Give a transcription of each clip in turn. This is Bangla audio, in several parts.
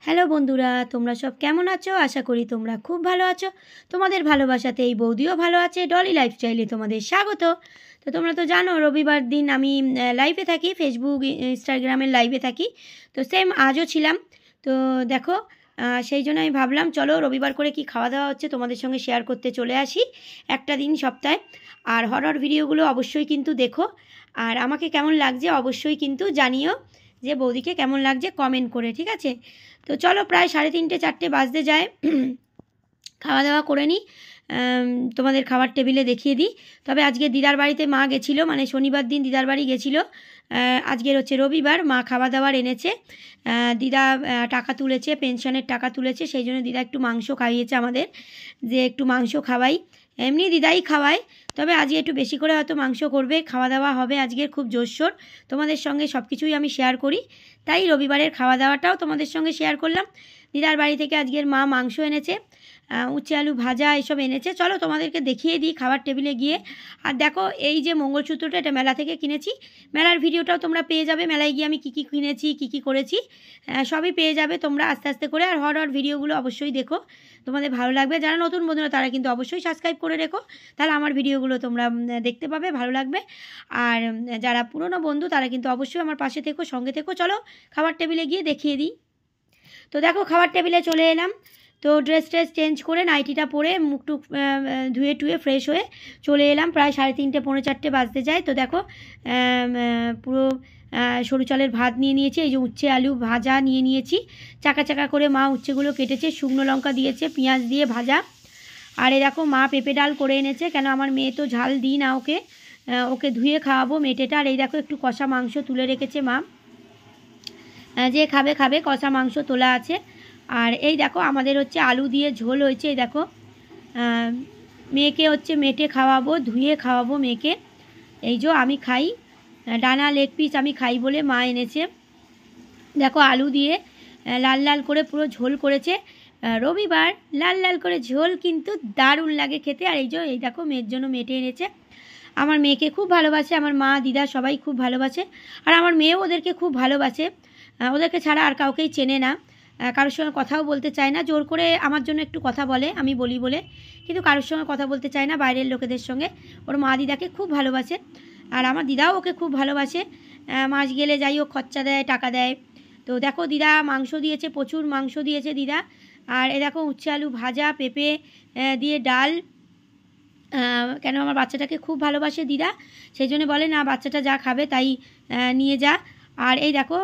হ্যালো বন্ধুরা, তোমরা সব কেমন আছো? আশা করি তোমরা খুব ভালো আছো। তোমাদের ভালোবাসাতে এই বৌদিও ভালো আছে। ডলি লাইফস্টাইলে তোমাদের স্বাগত। তো তোমরা তো জানো রবিবার দিন আমি লাইভে থাকি, ফেসবুক ইনস্টাগ্রামের লাইভে থাকি। তো সেম আজও ছিলাম। তো দেখো সেই জন্য আমি ভাবলাম চলো রবিবার করে কি খাওয়া দাওয়া হচ্ছে তোমাদের সঙ্গে শেয়ার করতে চলে আসি একটা দিন সপ্তাহে। আর হরর ভিডিওগুলো অবশ্যই কিন্তু দেখো। আর আমাকে কেমন লাগছে অবশ্যই কিন্তু জানিও, যে বৌদিকে কেমন লাগছে কমেন্ট করে, ঠিক আছে? তো চলো প্রায় 3:30 4টে বাজতে যায়। খাওয়া দাওয়া করে নিই, তোমাদের খাবার টেবিলে দেখিয়ে দিই। তবে আজকে দিদার বাড়িতে মা গেছিলো, মানে শনিবার দিন দিদার বাড়ি গেছিলো। আজকের হচ্ছে রবিবার, মা খাওয়া দাওয়ার এনেছে। দিদা টাকা তুলেছে, পেনশনের টাকা তুলেছে, সেই জন্য দিদা একটু মাংস খাইয়েছে আমাদের, যে একটু মাংস খাওয়াই। এমনি দিদাই খাওয়ায়, তবে আজকে একটু বেশি করে হয়তো মাংস করবে, খাওয়া দাওয়া হবে আজকের খুব জোরসোর। তোমাদের সঙ্গে সব কিছুই আমি শেয়ার করি, তাই রবিবারের খাওয়া দাওয়াটাও তোমাদের সঙ্গে শেয়ার করলাম। দিদার বাড়ি থেকে আজকের মা মাংস এনেছে, উচ্ছে আলু ভাজা এসব এনেছে। চলো তোমাদেরকে দেখিয়ে দিই খাবার টেবিলে গিয়ে। আর দেখো এই যে মঙ্গলসূত্রটা, এটা মেলা থেকে কিনেছি। মেলার ভিডিওটাও তোমরা পেয়ে যাবে, মেলায় গিয়ে আমি কী কী কিনেছি, কী কী করেছি সবই পেয়ে যাবে তোমরা আস্তে আস্তে করে। আর হরর ভিডিওগুলো অবশ্যই দেখো, তোমাদের ভালো লাগবে। যারা নতুন বন্ধুরা তারা কিন্তু অবশ্যই সাবস্ক্রাইব করে রেখো, তাহলে আমার ভিডিওগুলো তোমরা দেখতে পাবে, ভালো লাগবে। আর যারা পুরনো বন্ধু তারা কিন্তু অবশ্যই আমার পাশে থেকো, সঙ্গে থেকো। চলো খাবার টেবিলে গিয়ে দেখিয়ে দিই। তো দেখো খাবার টেবিলে চলে এলাম। তো ড্রেস চেঞ্জ করে নাইটিটা পরে মুখ টুক ধুয়ে টুয়ে ফ্রেশ হয়ে চলে এলাম। প্রায় 3:30 পৌনে 4টে বাজতে যায়। তো দেখো পুরো সরু চালের ভাত নিয়ে নিয়েছি, এই যে উচ্ছে আলু ভাজা নিয়ে নিয়েছি। চাকা চাকা করে মা উচ্ছেগুলো কেটেছে, শুকনো লঙ্কা দিয়েছে, পেঁয়াজ দিয়ে ভাজা। আর এই দেখো মা পেঁপে ডাল করে এনেছে, কেন আমার মেয়ে তো ঝাল দিই না ওকে, ওকে ধুয়ে খাওয়াবো মেটেটা। আর এই দেখো একটু কষা মাংস তুলে রেখেছে মা, যে খাবে খাবে, কষা মাংস তোলা আছে। আর এই দেখো আমাদের হচ্ছে আলু দিয়ে ঝোল হয়েছে। এই দেখো মেয়েকে হচ্ছে মেটে খাওয়াবো, ধুয়ে খাওয়াবো মেয়েকে। এই যে আমি খাই, ডানা লেগ পিস আমি খাই বলে মা এনেছে। দেখো আলু দিয়ে লাল লাল করে পুরো ঝোল করেছে। রবিবার লাল লাল করে ঝোল কিন্তু দারুণ লাগে খেতে। আর এই দেখো মেয়ের জন্য মেটে এনেছে। আমার মেয়েকে খুব ভালোবাসে, আমার মা দিদা সবাই খুব ভালোবাসে। আর আমার মেয়েও ওদেরকে খুব ভালোবাসে, ওদেরকে ছাড়া আর কাউকেই চেনে না, কারোর সঙ্গে কথাও বলতে চায় না। জোর করে আমার জন্য একটু কথা বলে, আমি বলি বলে, কিন্তু কারোর সঙ্গে কথা বলতে চায় না বাইরের লোকেদের সঙ্গে। ওর মা দিদাকে খুব ভালোবাসে, আর আমার দিদাও ওকে খুব ভালোবাসে। মাস গেলে যাই ও খরচা দেয়, টাকা দেয়। তো দেখো দিদা মাংস দিয়েছে, প্রচুর মাংস দিয়েছে দিদা। আর এ দেখো উচ্ছে আলু ভাজা, পেঁপে দিয়ে ডাল। কেন আমার বাচ্চাটাকে খুব ভালোবাসে দিদা, সেই জন্য বলে না বাচ্চাটা যা খাবে তাই নিয়ে যা। আর এই দেখো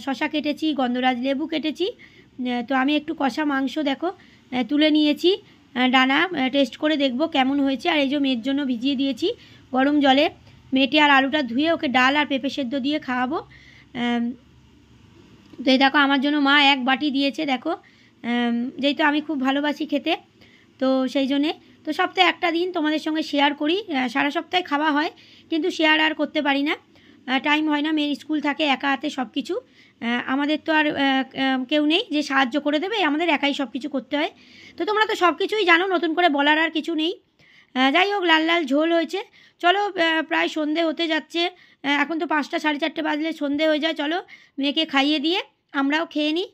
শশা কেটেছি, গন্ধরাজ লেবু কেটেছি। তো আমি একটু কষা মাংস দেখো তুলে নিয়েছি, ডানা টেস্ট করে দেখব কেমন হয়েছে। আর এই যে মেয়ের জন্য ভিজিয়ে দিয়েছি গরম জলে, মেটে আর আলুটা ধুয়ে ওকে ডাল আর পেঁপে সেদ্ধ দিয়ে খাওয়াবো। তো এই দেখো আমার জন্য মা 1 বাটি দিয়েছে। দেখো যেহেতু আমি খুব ভালোবাসি খেতে, তো সেই জন্যে। তো সপ্তাহে একটা দিন তোমাদের সঙ্গে শেয়ার করি, সারা সপ্তাহে খাওয়া হয় কিন্তু শেয়ার আর করতে পারি না, টাইম হয় না, মেয়ের স্কুল থাকে, একা হাতে সব কিছু। আমাদের তো আর কেউ নেই যে সাহায্য করে দেবে, আমাদের একাই সব কিছু করতে হয়। তো তোমরা তো সব কিছুই জানো, নতুন করে বলার আর কিছু নেই। যাই হোক লাল লাল ঝোল হয়েছে। চলো প্রায় সন্ধে হতে যাচ্ছে, এখন তো 5টা 4:30 বাজলে সন্ধে হয়ে যায়। চলো মেয়েকে খাইয়ে দিয়ে আমরাও খেয়ে নিই,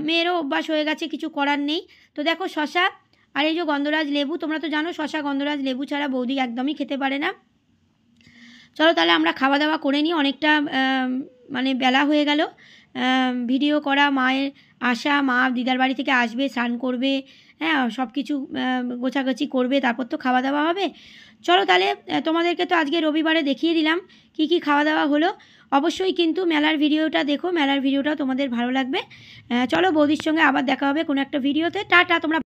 মেয়েরও অভ্যাস হয়ে গেছে, কিছু করার নেই। তো দেখো শশা আর এই যে গন্ধরাজ লেবু, তোমরা তো জানো শশা গন্ধরাজ লেবু ছাড়া বৌদি একদমই খেতে পারে না। চলো তাহলে আমরা খাওয়া দাওয়া করে নিই, অনেকটা মানে বেলা হয়ে গেল। ভিডিও করা, মায়ের আসা, মা দিদার বাড়ি থেকে আসবে, স্নান করবে, হ্যাঁ সব কিছু গোছাগাছি করবে, তারপর তো খাওয়া দাওয়া হবে। চলো তাহলে তোমাদেরকে তো আজকে রবিবারে দেখিয়ে দিলাম কি কি খাওয়া দাওয়া হলো। অবশ্যই কিন্তু মেলার ভিডিওটা দেখো, মেলার ভিডিওটাও তোমাদের ভালো লাগবে। চলো বৌদির সঙ্গে আবার দেখা হবে কোনো একটা ভিডিওতে। টাটা। তোমরা